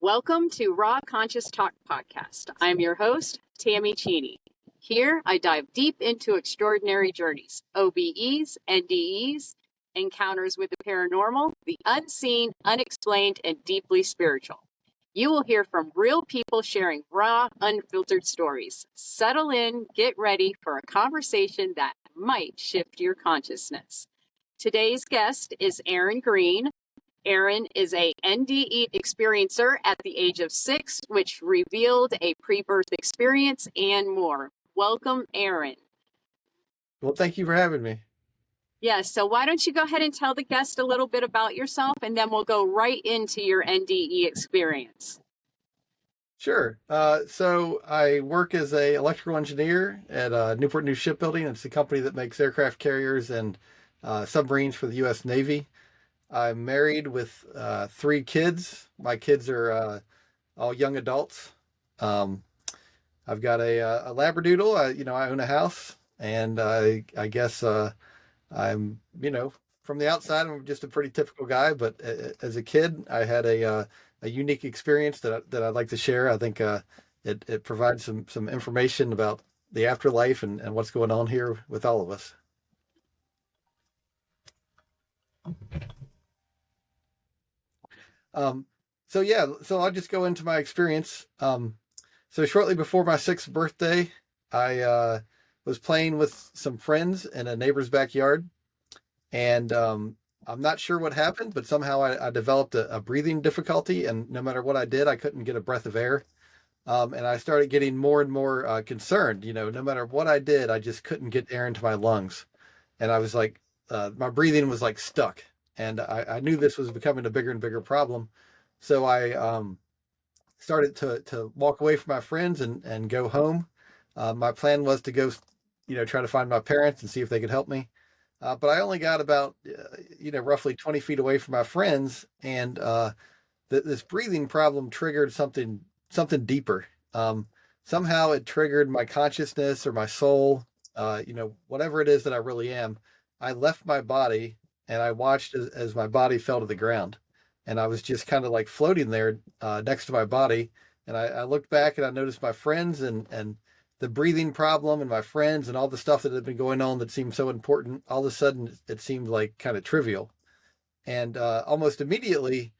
Welcome to Raw Conscious Talk Podcast. I'm your host, Tammy Cheney. Here, I dive deep into extraordinary journeys, OBEs, NDEs, encounters with the paranormal, the unseen, unexplained, and deeply spiritual. You will hear from real people sharing raw, unfiltered stories. Settle in, get ready for a conversation that might shift your consciousness. Today's guest is Aaron Green. Aaron is a NDE experiencer at the age of 6, which revealed a pre-birth experience and more. Welcome, Aaron. Well, thank you for having me. Yes, so why don't you go ahead and tell the guest a little bit about yourself, and then we'll go right into your NDE experience. Sure. So I work as an electrical engineer at Newport News Shipbuilding. It's a company that makes aircraft carriers and submarines for the U.S. Navy. I'm married with 3 kids. My kids are all young adults. I've got a Labradoodle. I own a house, and I guess I'm, from the outside, I'm just a pretty typical guy. But as a kid, I had a unique experience that I'd like to share. I think it provides some information about the afterlife and what's going on here with all of us. So I'll just go into my experience. So shortly before my 6th birthday, I was playing with some friends in a neighbor's backyard, and I'm not sure what happened, but somehow I developed a breathing difficulty, and no matter what I did, I couldn't get a breath of air. And I started getting more and more concerned. No matter what I did, I just couldn't get air into my lungs. And I was like, my breathing was like stuck. And I knew this was becoming a bigger and bigger problem. So I started to walk away from my friends and go home. My plan was to go, try to find my parents and see if they could help me. But I only got about, roughly 20 feet away from my friends. And this breathing problem triggered something deeper. Somehow it triggered my consciousness or my soul, whatever it is that I really am. I left my body and I watched as my body fell to the ground. And I was just kind of like floating there next to my body. And I looked back and I noticed my friends and the breathing problem and my friends and all the stuff that had been going on that seemed so important. All of a sudden, it seemed like kind of trivial. And almost immediately,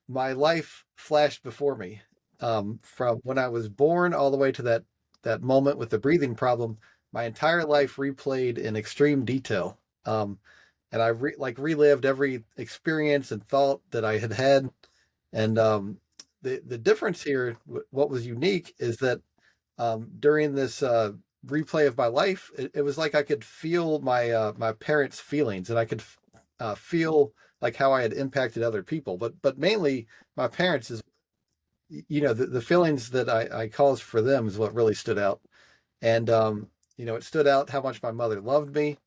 my life flashed before me. From when I was born all the way to that moment with the breathing problem, my entire life replayed in extreme detail. And I relived every experience and thought that I had had. And the difference here, what was unique, is that during this replay of my life, it was like I could feel my parents' feelings, and I could feel like how I had impacted other people. But mainly my parents is, the feelings that I caused for them is what really stood out. And it stood out how much my mother loved me.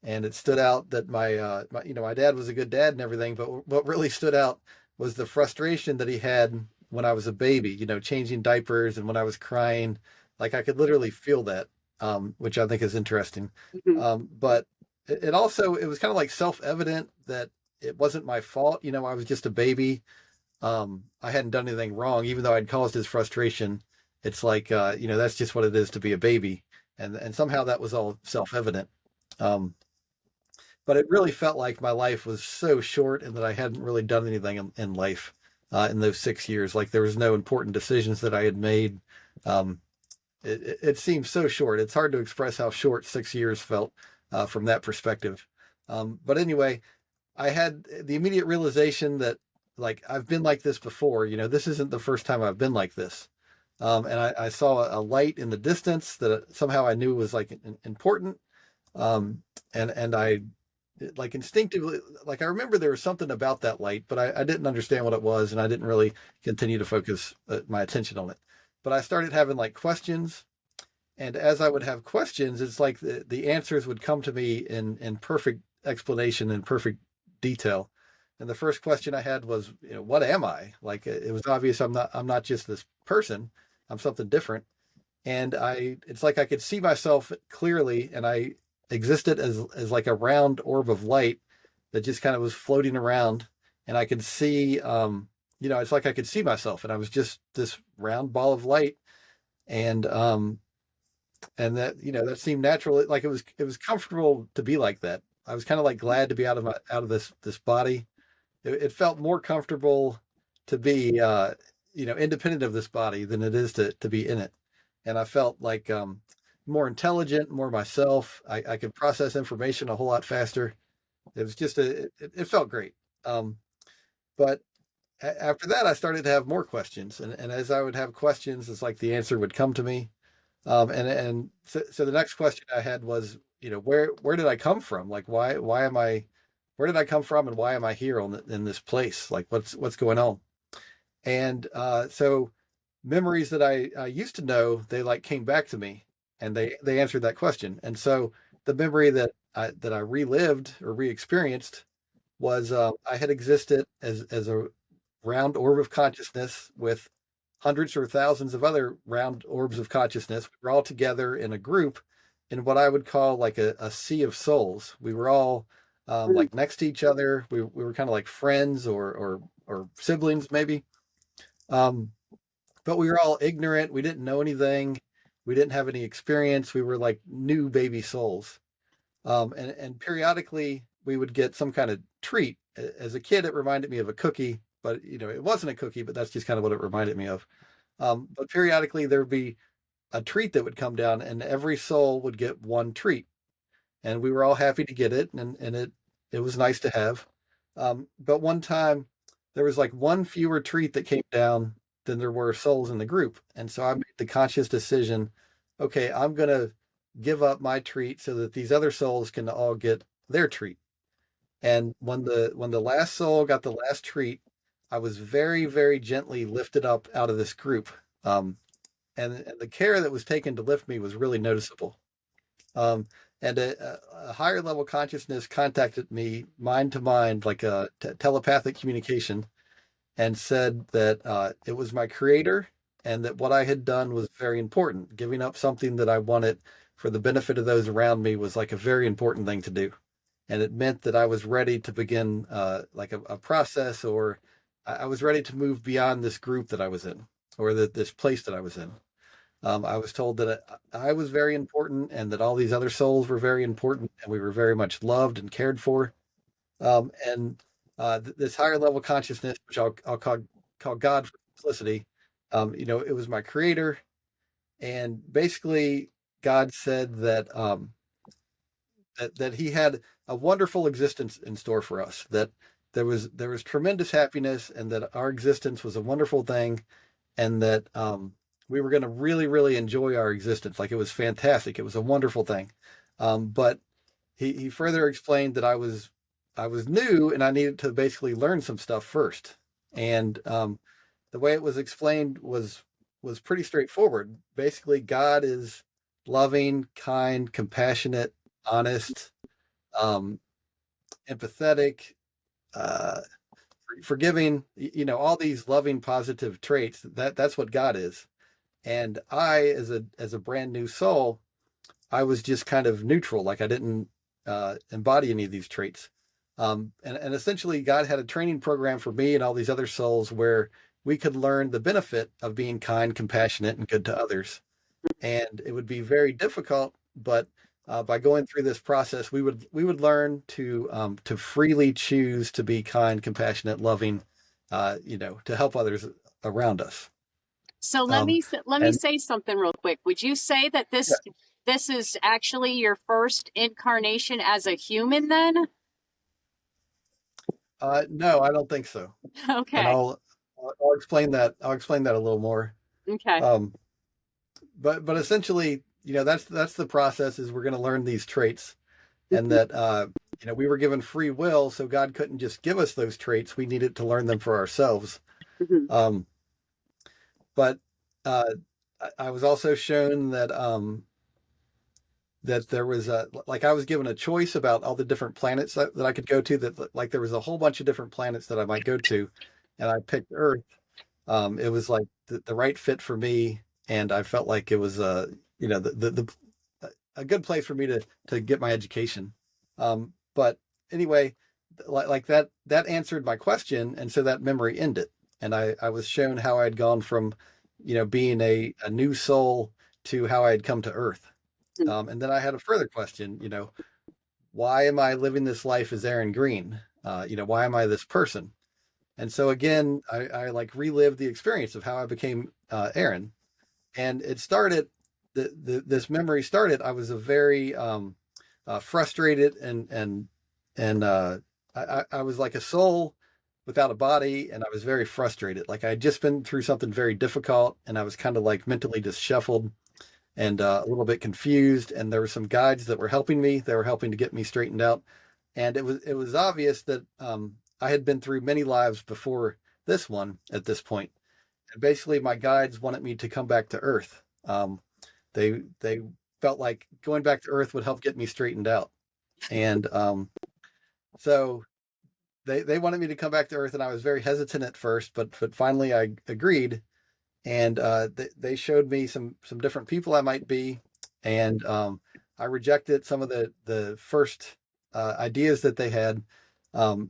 And it stood out that my dad was a good dad and everything, but what really stood out was the frustration that he had when I was a baby, changing diapers and when I was crying. Like I could literally feel that, which I think is interesting. Mm-hmm. But it was kind of like self-evident that it wasn't my fault. I was just a baby. I hadn't done anything wrong, even though I'd caused his frustration. It's like, that's just what it is to be a baby. And somehow that was all self-evident. But it really felt like my life was so short and that I hadn't really done anything in life in those 6 years. Like there was no important decisions that I had made. It seems so short. It's hard to express how short 6 years felt from that perspective. But anyway, I had the immediate realization that like I've been like this before. This isn't the first time I've been like this. And I saw a light in the distance that somehow I knew was like important. And I like instinctively, like I remember there was something about that light, but I didn't understand what it was, and I didn't really continue to focus my attention on it. But I started having like questions, and as I would have questions, it's like the answers would come to me in perfect explanation and perfect detail. And the first question I had was, what am I? Like it was obvious I'm not just this person. I'm something different. And it's like I could see myself clearly, and I existed as like a round orb of light that just kind of was floating around, and I could see it's like I could see myself, and I was just this round ball of light, and that that seemed natural. Like it was comfortable to be like that. I was kind of like glad to be out of this body. It felt more comfortable to be independent of this body than it is to be in it, and I felt like more intelligent, more myself. I could process information a whole lot faster. It was just it felt great. But after that, I started to have more questions, and as I would have questions, it's like the answer would come to me. So the next question I had was, where did I come from? Like, why am I, where did I come from, and why am I here in this place? Like, what's going on? And so memories that I used to know, they like came back to me, and they answered that question. And so the memory that I relived or re-experienced was I had existed as a round orb of consciousness with hundreds or thousands of other round orbs of consciousness. We were all together in a group in what I would call like a sea of souls. We were all Mm. like next to each other. We were kind of like friends or siblings maybe. Um, but we were all ignorant. We didn't know anything. We didn't have any experience. We were like new baby souls. And periodically we would get some kind of treat. As a kid, it reminded me of a cookie, but it wasn't a cookie, but that's just kind of what it reminded me of. But periodically there would be a treat that would come down, and every soul would get one treat, and we were all happy to get it, and it was nice to have. But one time there was like one fewer treat that came down than there were souls in the group, and so I made the conscious decision, okay, I'm gonna give up my treat so that these other souls can all get their treat. And when the last soul got the last treat, I was very, very gently lifted up out of this group. Um, and the care that was taken to lift me was really noticeable. Um, and a higher level consciousness contacted me mind to mind, like a telepathic communication, and said that it was my creator and that what I had done was very important. Giving up something that I wanted for the benefit of those around me was like a very important thing to do. And it meant that I was ready to begin like a process, or I was ready to move beyond this group that I was in, or this place that I was in. I was told that I was very important and that all these other souls were very important and we were very much loved and cared for. And this higher level consciousness, which I'll call God for simplicity, it was my creator. And basically, God said that he had a wonderful existence in store for us, that there was tremendous happiness, and that our existence was a wonderful thing, and that we were going to really, really enjoy our existence. Like, it was fantastic. It was a wonderful thing. But he further explained that I was new and I needed to basically learn some stuff first. And the way it was explained was pretty straightforward. Basically, God is loving, kind, compassionate, honest, um, empathetic, uh, forgiving. All these loving, positive traits. That's what God is. And I, as a brand new soul, I was just kind of neutral. Like, I didn't embody any of these traits. And essentially, God had a training program for me and all these other souls where we could learn the benefit of being kind, compassionate, and good to others. And it would be very difficult, but by going through this process, we would learn to freely choose to be kind, compassionate, loving, to help others around us. So Um, let me and say something real quick. Would you say that yeah, this is actually your first incarnation as a human then? no, I don't think so. And Okay. I'll explain that. I'll explain that a little more. Okay. Um, but essentially, that's the process. Is we're going to learn these traits, and Mhm. that we were given free will, so God couldn't just give us those traits. We needed to learn them for ourselves. Mhm. Um, but uh, I was also shown that there was like, I was given a choice about all the different planets that I could go to. That, like, there was a whole bunch of different planets that I might go to, and I picked Earth. It was like the right fit for me, and I felt like it was the a good place for me to get my education. But anyway, like that answered my question, and so that memory ended. and I was shown how I had gone from, being a new soul to how I had come to Earth. Mm. And then I had a further question, why am I living this life as Aaron Green? Why am I this person? And so again, I like relived the experience of how I became Aaron. And it started, this memory started, I was a very frustrated and I was like a soul without a body, and I was very frustrated. Like I had just been through something very difficult, and I was kind of like mentally disheveled and a little bit confused. And there were some guides that were helping me. They were helping to get me straightened out. And it was obvious that I had been through many lives before this one at this point. And basically, my guides wanted me to come back to Earth. They felt like going back to Earth would help get me straightened out. And so they wanted me to come back to Earth, and I was very hesitant at first, but finally I agreed. And they showed me some different people I might be, and I rejected some of the first ideas that they had. And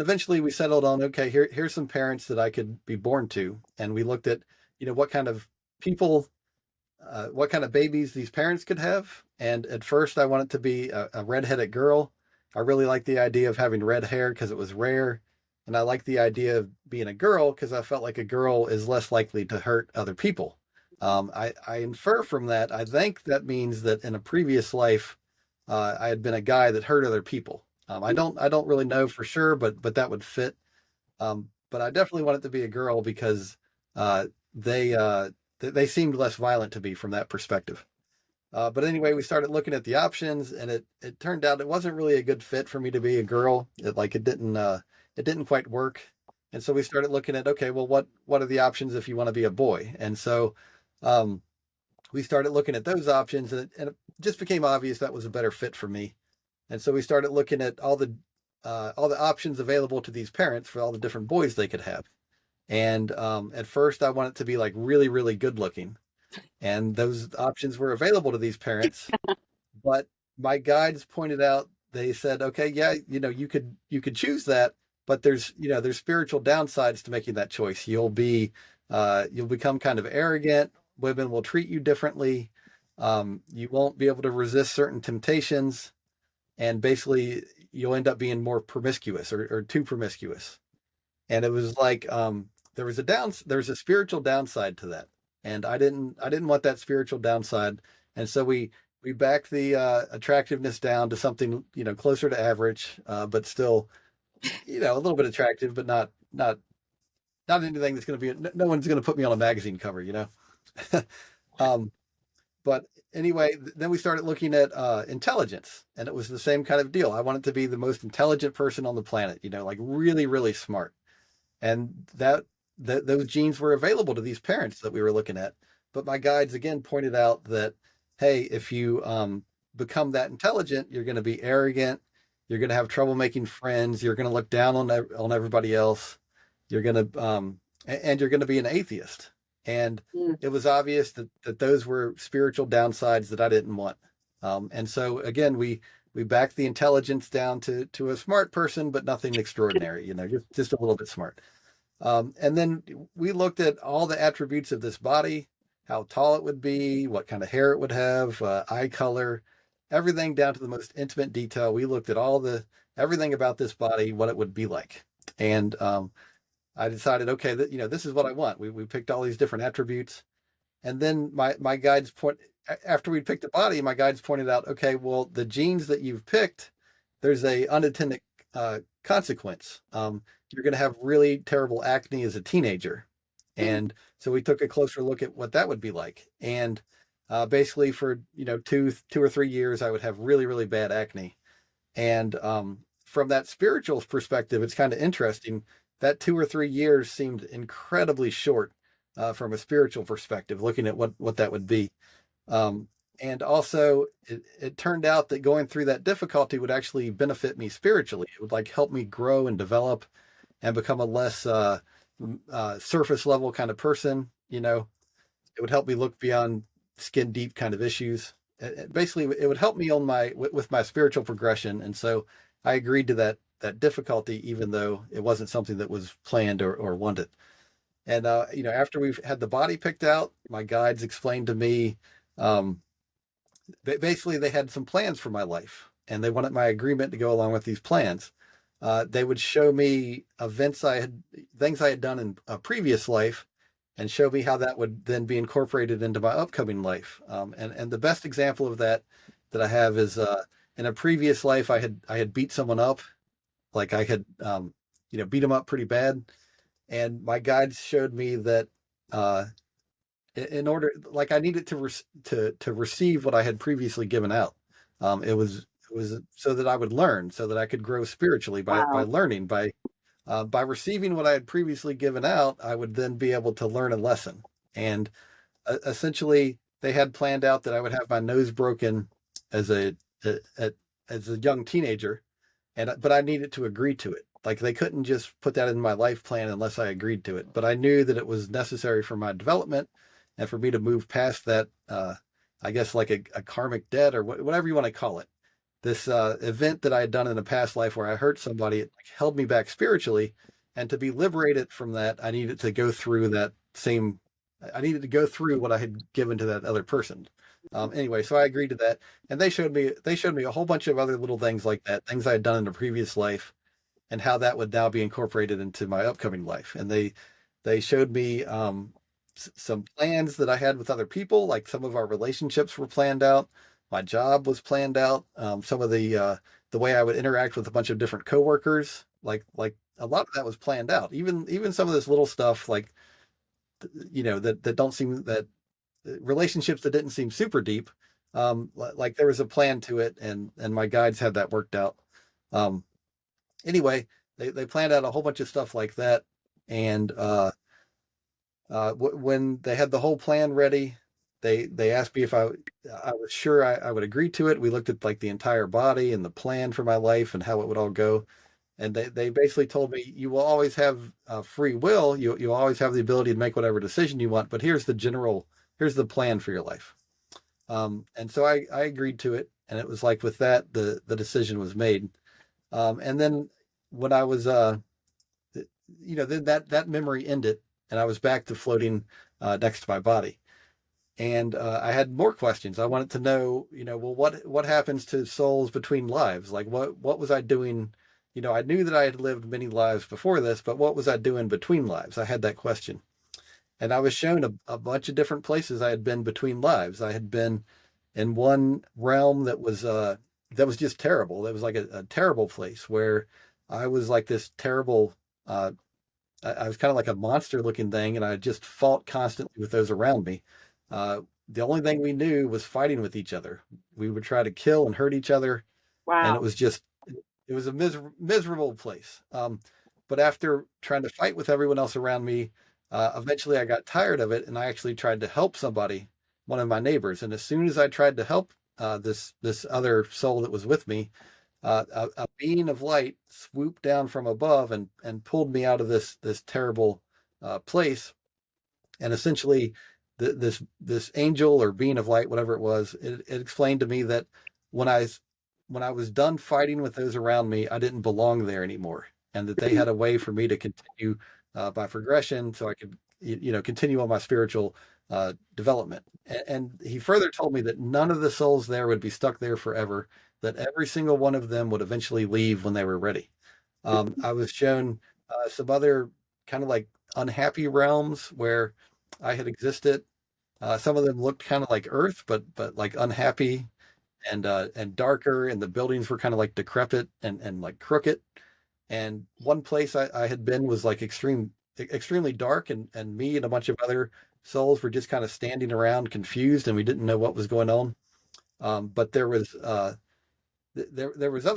eventually we settled on, okay, here's some parents that I could be born to, and we looked at what kind of people, what kind of babies these parents could have. And at first I wanted to be a redheaded girl. I really liked the idea of having red hair because it was rare. And I liked the idea of being a girl because I felt like a girl is less likely to hurt other people. I infer from that, I think that means that in a previous life, I had been a guy that hurt other people. I don't really know for sure, but that would fit. But I definitely wanted to be a girl because uh, they they seemed less violent to me from that perspective. But anyway, we started looking at the options, and it turned out it wasn't really a good fit for me to be a girl. It didn't quite work. And so we started looking at, okay, well, what are the options if you want to be a boy? And so um, we started looking at those options, and it just became obvious that was a better fit for me. And so we started looking at all the options available to these parents for all the different boys they could have. And at first, I wanted to be like really, really good looking, and those options were available to these parents. But my guides pointed out, they said, okay, yeah, you could choose that, but there's spiritual downsides to making that choice. You'll become kind of arrogant. Women will treat you differently. You won't be able to resist certain temptations, and basically you'll end up being more promiscuous or too promiscuous. And it was like there was a spiritual downside to that, and I didn't want that spiritual downside. And so we backed the attractiveness down to something closer to average, but still a little bit attractive, but not anything that's going to be, no one's going to put me on a magazine cover. um but anyway, then we started looking at intelligence, and it was the same kind of deal. I wanted to be the most intelligent person on the planet, like really, really smart. And those genes were available to these parents that we were looking at. But my guides again pointed out that, hey, if you become that intelligent, you're going to be arrogant, you're going to have trouble making friends, you're going to look down on everybody else, you're going to and you're going to be an atheist. And Mm. it was obvious that those were spiritual downsides that I didn't want. And so again, we backed the intelligence down to a smart person, but nothing extraordinary, just a little bit smart. And then we looked at all the attributes of this body, how tall it would be, what kind of hair it would have, eye color, everything down to the most intimate detail. We looked at everything about this body, what it would be like. And I decided, okay, that this is what I want. We picked all these different attributes, and then my guides after we picked the body, my guides pointed out, okay, well, the genes that you've picked, there's a unintended consequence. You're going to have really terrible acne as a teenager. And so we took a closer look at what that would be like. And basically for, 2 or 3 years, I would have really, really bad acne. And from that spiritual perspective, it's kind of interesting. That 2 or 3 years seemed incredibly short from a spiritual perspective, looking at what that would be. Um, and also, it turned out that going through that difficulty would actually benefit me spiritually. It would like help me grow and develop and become a less surface level kind of person. It would help me look beyond skin deep kind of issues. Basically, it would help me with my spiritual progression. And so I agreed to that difficulty, even though it wasn't something that was planned or wanted. And after we've had the body picked out, my guides explained to me, um, basically they had some plans for my life, and they wanted my agreement to go along with these plans. They would show me things I had done in a previous life, and show me how that would then be incorporated into my upcoming life. And the best example of that I have is, in a previous life I had beat someone up, like I had beat them up pretty bad, and my guides showed me that, uh, in order, like, I needed to receive what I had previously given out. It was so that I would learn, so that I could grow spiritually by Wow. learning, by receiving what I had previously given out. I would then be able to learn a lesson. And essentially, they had planned out that I would have my nose broken as a as a young teenager, but I needed to agree to it. Like, they couldn't just put that in my life plan unless I agreed to it. But I knew that it was necessary for my development and for me to move past that. I guess like a karmic debt, or whatever you want to call it. This event that I had done in a past life where I hurt somebody, it like held me back spiritually, and to be liberated from that, I needed to go through that same. I needed to go through what I had given to that other person. Anyway, so I agreed to that, and they showed me a whole bunch of other little things like that, things I had done in a previous life, and how that would now be incorporated into my upcoming life. And they showed me, some plans that I had with other people, like some of our relationships were planned out. My job was planned out. Some of the way I would interact with a bunch of different coworkers, like a lot of that was planned out. Even some of this little stuff, like, that don't seem that relationships that didn't seem super deep. Like there was a plan to it, and my guides had that worked out. Um, anyway, they planned out a whole bunch of stuff like that, and when they had the whole plan ready, they asked me if I was sure I would agree to it. We looked at like the entire body and the plan for my life and how it would all go, and they basically told me, you will always have free will. You always have the ability to make whatever decision you want, but here's the plan for your life. And so I agreed to it, and it was like with that the decision was made. And then when I was then that memory ended, and I was back to floating next to my body. And I had more questions. I wanted to know, well, what happens to souls between lives? Like, what was I doing? I knew that I had lived many lives before this, but what was I doing between lives? I had that question. And I was shown a bunch of different places I had been between lives. I had been in one realm that was just terrible. That was like a terrible place where I was like this terrible. I was kind of like a monster looking thing, and I just fought constantly with those around me. The only thing we knew was fighting with each other. We would try to kill and hurt each other, and Wow. it was a miserable place. But after trying to fight with everyone else around me, eventually I got tired of it, and I actually tried to help somebody, one of my neighbors. And as soon as I tried to help this other soul that was with me, a being of light swooped down from above and pulled me out of this terrible place. And essentially, this angel or being of light, whatever it was, it explained to me that when I was done fighting with those around me, I didn't belong there anymore, and that they had a way for me to continue my progression, so I could continue on my spiritual development. And he further told me that none of the souls there would be stuck there forever, that every single one of them would eventually leave when they were ready. I was shown some other kind of like unhappy realms where I had existed. Some of them looked kind of like Earth, but like unhappy and darker, and the buildings were kind of like decrepit and like crooked. And one place I had been was like extremely dark, and me and a bunch of other souls were just kind of standing around confused, and we didn't know what was going on. But there was other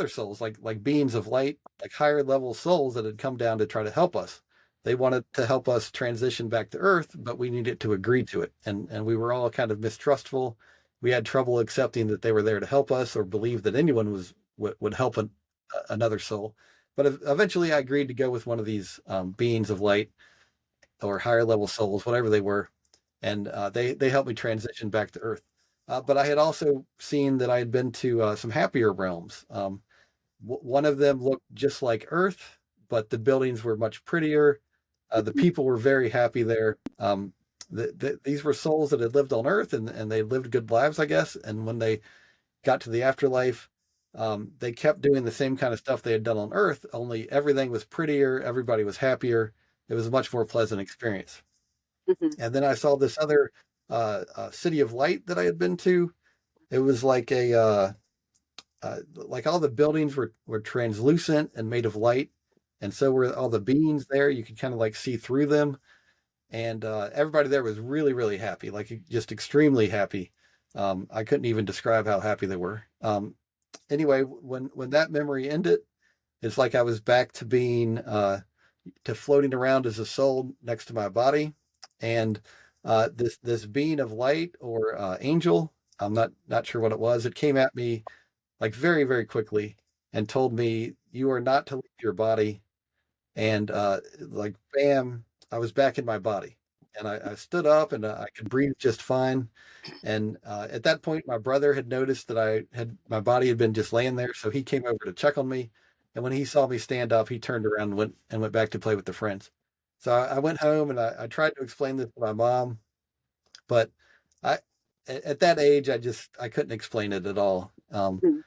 souls, like beings of light, like higher level souls that had come down to try to help us. They wanted to help us transition back to Earth, but we needed to agree to it, and we were all kind of mistrustful. We had trouble accepting that they were there to help us, or believe that anyone would help another soul. But eventually, I agreed to go with one of these beings of light or higher level souls, whatever they were, and they helped me transition back to Earth. But I had also seen that I had been to some happier realms. One of them looked just like Earth, but the buildings were much prettier. The people were very happy there. These were souls that had lived on Earth, and they lived good lives, I guess. And when they got to the afterlife, they kept doing the same kind of stuff they had done on Earth, only everything was prettier, everybody was happier. It was a much more pleasant experience. Mhm. And then I saw this other city of light that I had been to. It was like like all the buildings were translucent and made of light, and so were all the beings there. You could kind of like see through them, and everybody there was really, really happy, like just extremely happy. I couldn't even describe how happy they were. Anyway, when that memory ended, it's like I was back to being to floating around as a soul next to my body, and this being of light or angel, I'm not sure what it was. It came at me like very, very quickly and told me, "You are not to leave your body." And like, bam, I was back in my body. And I stood up and I could breathe just fine. And at that point, my brother had noticed that my body had been just laying there. So he came over to check on me. And when he saw me stand up, he turned around and went back to play with the friends. So I went home and I tried to explain this to my mom, but I, at that age, I couldn't explain it at all. Mhm.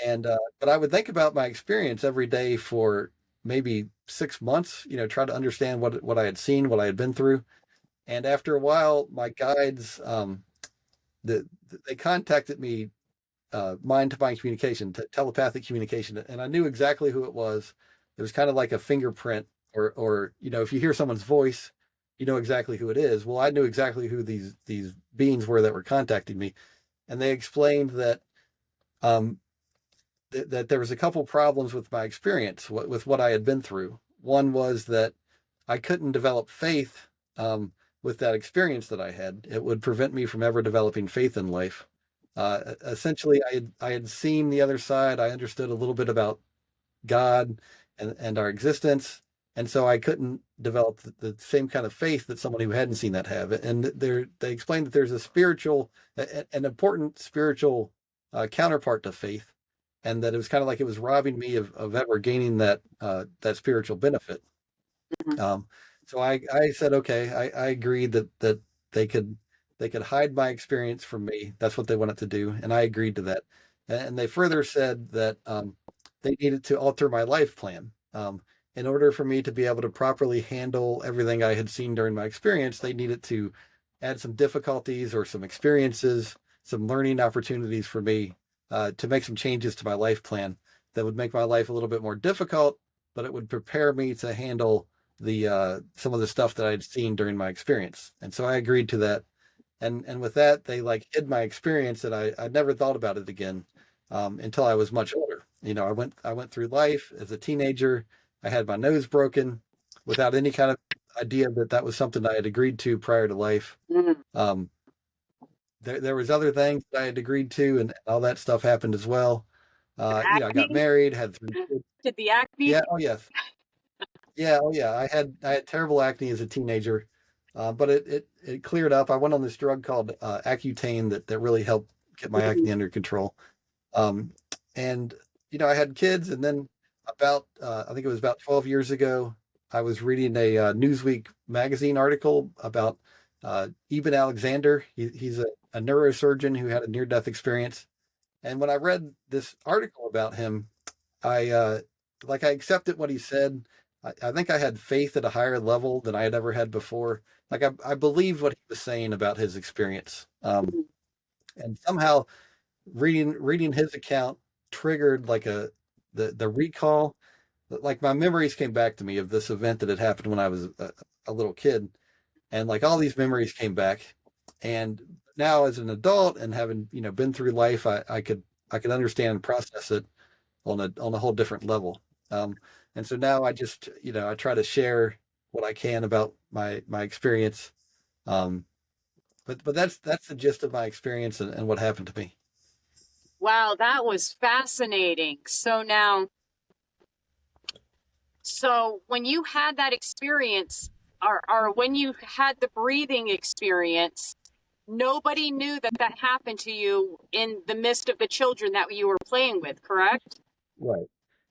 And but I would think about my experience every day for maybe 6 months, try to understand what I had seen, what I had been through. And after a while, my guides, they contacted me, mind to mind communication, telepathic communication, and I knew exactly who it was. It was kind of like a fingerprint, or if you hear someone's voice, you know exactly who it is. Well, I knew exactly who these beings were that were contacting me, and they explained that um, that there was a couple problems with my experience, with what I had been through. One was that I couldn't develop faith with that experience that I had. It would prevent me from ever developing faith in life. Essentially, I had seen the other side. I understood a little bit about God and our existence, and so I couldn't develop the same kind of faith that someone who hadn't seen that have. And they explained that there's an important spiritual counterpart to faith, and that it was kind of like it was robbing me of ever gaining that spiritual benefit. Mhm. Um, so I said, okay, I agreed that they could they could hide my experience from me. That's what they wanted to do, and I agreed to that. And they further said that they needed to alter my life plan. In order for me to be able to properly handle everything I had seen during my experience, they needed to add some difficulties or some experiences, some learning opportunities for me to make some changes to my life plan that would make my life a little bit more difficult, but it would prepare me to handle the some of the stuff that I'd seen during my experience. And so I agreed to that. And with that, they like hid my experience, and I never thought about it again until I was much older. I went through life as a teenager. I had my nose broken without any kind of idea that that was something I had agreed to prior to life. Mhm. Um, there was other things that I had agreed to, and all that stuff happened as well. I got Acne? married, had 3 kids. Did the acne? Yeah, oh yes. Yeah, oh yeah. I had terrible acne as a teenager, but it cleared up. I went on this drug called Accutane that really helped get my Mhm. acne under control. Um, and I had kids, and then about I think it was about 12 years ago, I was reading a Newsweek magazine article about Eben Alexander. He's a neurosurgeon who had a near-death experience. And when I read this article about him, I accepted what he said. I think I had faith at a higher level than I had ever had before. Like I believed what he was saying about his experience. Mhm. And somehow reading his account triggered like the recall. Like my memories came back to me of this event that had happened when I was a little kid, and like all these memories came back. And now as an adult and having been through life, I could understand and process it on a whole different level. Um, and so now I just I try to share what I can about my experience. Um, but that's the gist of my experience and what happened to me. Wow, that was fascinating. So when you had that experience, or when you had the breathing experience, nobody knew that that happened to you in the midst of the children that you were playing with, correct? Right.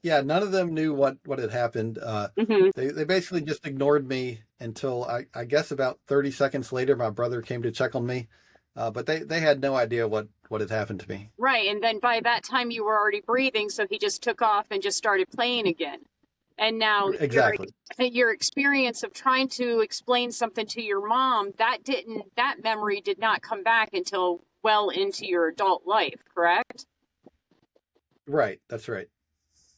Yeah, none of them knew what had happened. Hmm. They basically just ignored me until I guess about 30 seconds later, my brother came to check on me. But they had no idea what had happened to me. Right. And then by that time you were already breathing, so he just took off and just started playing again. And now Exactly. your experience of trying to explain something to your mom, that memory did not come back until well into your adult life, correct? Right. That's right.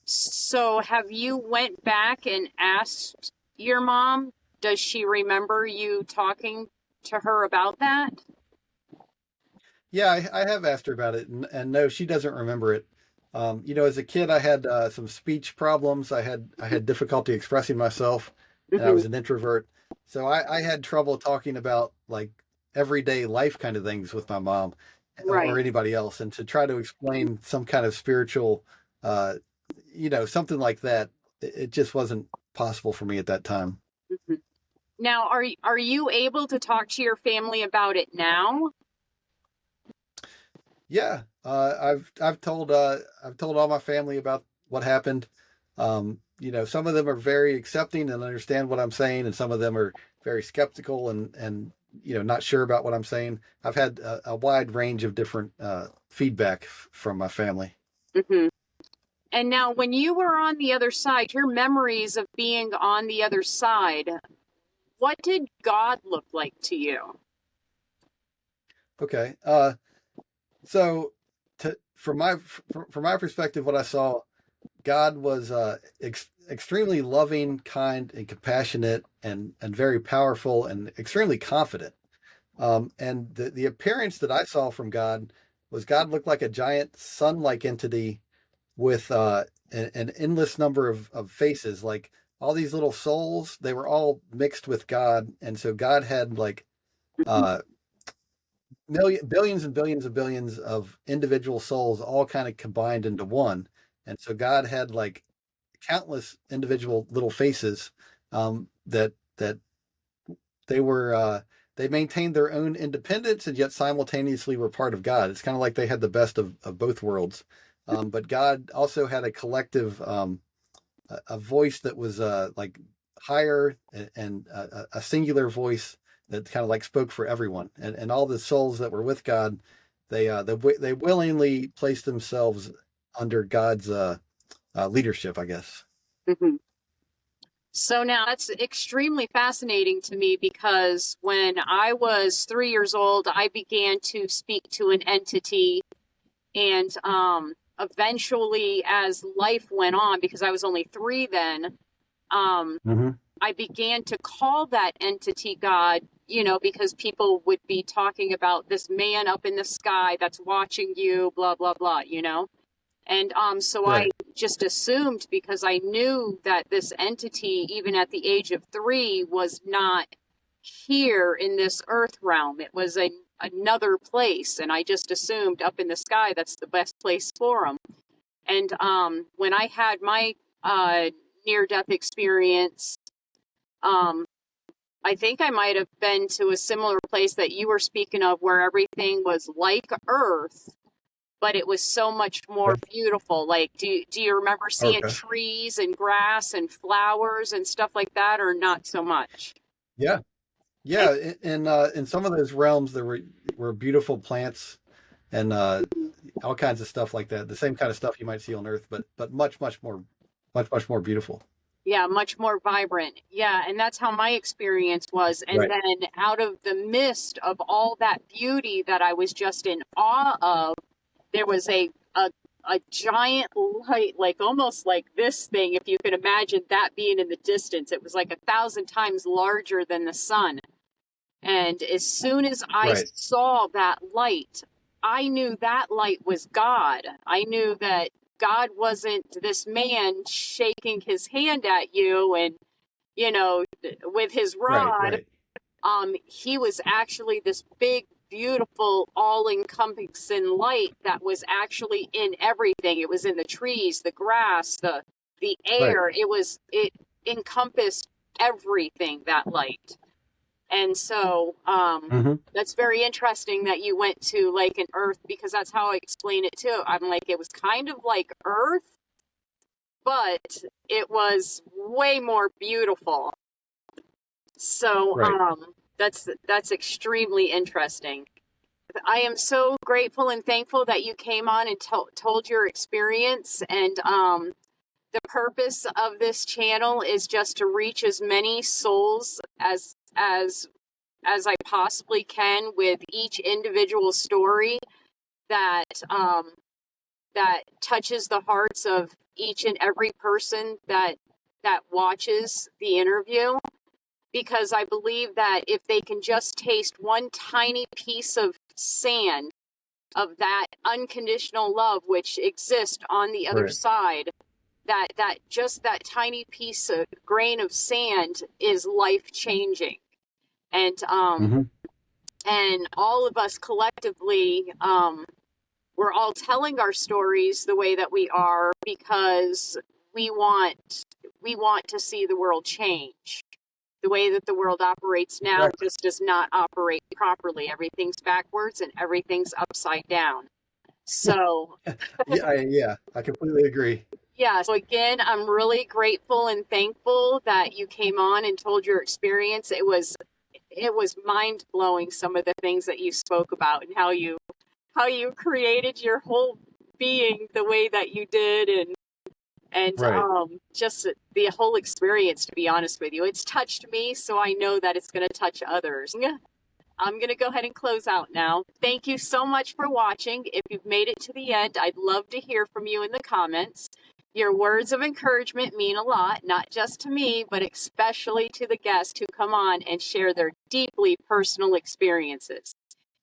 So have you went back and asked your mom, does she remember you talking to her about that? Yeah, I have asked her about it, and no, she doesn't remember it. As a kid, I had some speech problems. I had difficulty expressing myself, and I Hmm. was an introvert, so I had trouble talking about like everyday life kind of things with my mom or Right. anybody else, and to try to explain some kind of spiritual, uh, something like that, it just wasn't possible for me at that time. Hmm. Now, are you able to talk to your family about it now? Yeah, I've told all my family about what happened. Some of them are very accepting and understand what I'm saying, and some of them are very skeptical and not sure about what I'm saying. I've had a wide range of different feedback from my family. Hmm. And now, when you were on the other side, your memories of being on the other side, what did God look like to you? Okay, so from my perspective, what I saw, God was extremely loving, kind, and compassionate, and very powerful, and extremely confident. And the appearance that I saw from God was God looked like a giant sun-like entity with an endless number of faces, like all these little souls. They were all mixed with God, and so God had like Mhm. uh, billions and billions and billions of individual souls, all kind of combined into one. And so God had like countless individual little faces that they were they maintained their own independence and yet simultaneously were part of God. It's kind of like they had the best of both worlds. But God also had a collective a voice that was like higher and a singular voice that kind of like spoke for everyone. And all the souls that were with God, they willingly placed themselves under God's leadership, I guess. Mhm. So now that's extremely fascinating to me because when I was 3 years old, I began to speak to an entity. And eventually, as life went on, because I was only three then, um, Hmm. I began to call that entity God, because people would be talking about this man up in the sky that's watching you, blah, blah, blah. And so I Right. just assumed because I knew that this entity, even at the age of three, was not here in this earth realm. It was another place. And I just assumed up in the sky, that's the best place for them. And when I had my near death experience, um, I think I might have been to a similar place that you were speaking of where everything was like earth, but it was so much more Okay. beautiful. Like, do you remember seeing Okay. trees and grass and flowers and stuff like that, or not so much? Yeah. And Yeah. In some of those realms, there were beautiful plants and all kinds of stuff like that. The same kind of stuff you might see on Earth, but much more beautiful. yeah, much more vibrant. Yeah, and that's how my experience was. And Right. then out of the mist of all that beauty that I was just in awe of, there was a giant light, like almost like this thing, if you can imagine that being in the distance. It was like 1,000 times larger than the sun. And as soon as I Right. saw that light, I knew that light was God. I knew that God wasn't this man shaking his hand at you and, with his Right. rod. Right. He was actually this big, beautiful, all-encompassing light that was actually in everything. It was in the trees, the grass, the Right. air. It encompassed everything, that light. And so Hmm. that's very interesting that you went to like an earth because that's how I explain it too. I'm like, it was kind of like earth, but it was way more beautiful. So Right. that's extremely interesting. I am so grateful and thankful that you came on and told your experience. And the purpose of this channel is just to reach as many souls as I possibly can with each individual story that that touches the hearts of each and every person that watches the interview, because I believe that if they can just taste one tiny piece of sand of that unconditional love which exists on the other Right. side, that just that tiny piece of grain of sand is life changing. And Mm-hmm. and all of us collectively, we're all telling our stories the way that we are because we want to see the world change. The way that the world operates now Exactly. just does not operate properly. Everything's backwards and everything's upside down. So Yeah, I completely agree. yeah, so again, I'm really grateful and thankful that you came on and told your experience. It was mind blowing, some of the things that you spoke about and how you created your whole being the way that you did, and Right. just the whole experience, to be honest with you. It's touched me, so I know that it's going to touch others. I'm going to go ahead and close out now. Thank you so much for watching. If you've made it to the end, I'd love to hear from you in the comments. Your words of encouragement mean a lot, not just to me, but especially to the guests who come on and share their deeply personal experiences.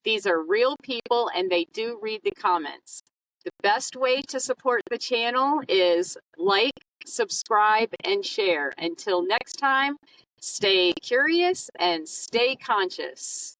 These are real people and they do read the comments. The best way to support the channel is like, subscribe, and share. Until next time, stay curious and stay conscious.